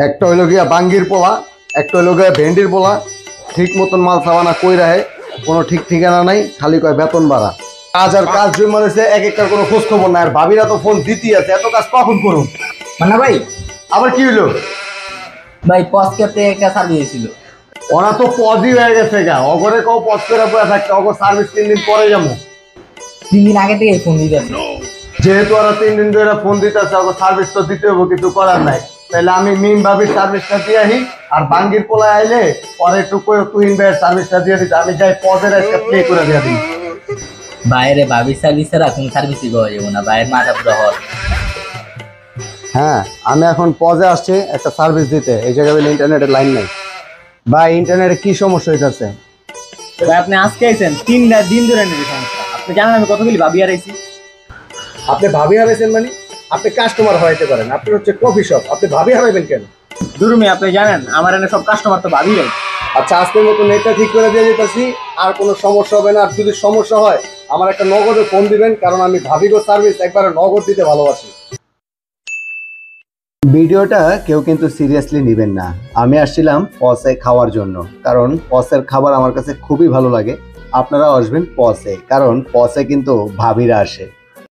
একটা হইল গিয়া বাঙ্গির পোলা, একটা হইল গিয়া ভেন্ডির পোলা। ঠিক মতন মাল সাবানা কই রাহে, কোনো ঠিক ঠিকানা নাই, খালি কয় বেতন বাড়া। কাজ আর কাজ জমা রয়েছে, এক একটার কোনো খোঁজ খবর নাই। আর ভাবিরা তো ফোন দিতেই আছে, এত কাজ কখন করুন? মান্না ভাই, আবার কি হইলো ভাই পজ ক্যাপে একটা সার্ভিস হয়েছিল। ওরা তো পজই হয়ে গেছে গা, অগরে কেউ পজ করে পড়ে থাকতে, অগর সার্ভিস 3 দিন পরে যাবো। 3 দিন আগে থেকে ফোন দিতে আছে। যেহেতু ওরা 3 দিন ধরে ফোন দিতেছে, অগর সার্ভিস তো দিতে হবো, কিছু করার নাই। তাহলে আমি মিম ভাবির সার্ভিসটা দিয়ে আহি, আর বাঙ্গির পোলায় আইলে পরে একটু তুহিন ভাইয়ের সার্ভিসটা দিয়ে দিতে। আমি যাই পজের একটা প্লে করে দিয়ে দিই। বাইরে ভাবির সার্ভিস ছাড়া কোন সার্ভিসই পাওয়া যাবো না, বাইরের মাথা পুরো হল। হ্যাঁ, আমি এখন পজে আসছি একটা সার্ভিস দিতে। এই জায়গায় ইন্টারনেটের লাইন নাই। ভাই, ইন্টারনেটে কি সমস্যা হইতেছে? ভাই আপনি আজকে আইছেন, 3 দিন ধরে নেই সমস্যা। আপনি জানেন আমি কতগুলি ভাবি হারাইছি। আপনি ভাবি হারাইছেন মানে? আপনি কাস্টমার হইতে পারেন, আপনি হচ্ছে কফি শপ, আপনি ভাবি হারাইবেন কেন? দুরুমি, আপনি জানেন আমার এনে সব কাস্টমার তো ভাবি রাই। আচ্ছা, আজকের মতো নেটটা ঠিক করে দিয়ে যেতেছি, আর কোনো সমস্যা হবে না। আর যদি সমস্যা হয় আমার একটা নগদে ফোন দিবেন, কারণ আমি ভাবিগো সার্ভিস একবারে নগদ দিতে ভালোবাসি। ভিডিওটা কেউ কিন্তু সিরিয়াসলি নেবেন না। আমি আসছিলাম পসে খাওয়ার জন্য, কারণ পসের খাবার আমার কাছে খুবই ভালো লাগে। আপনারাও আসবেন পসে, কারণ পসে কিন্তু ভাবিরা আসে।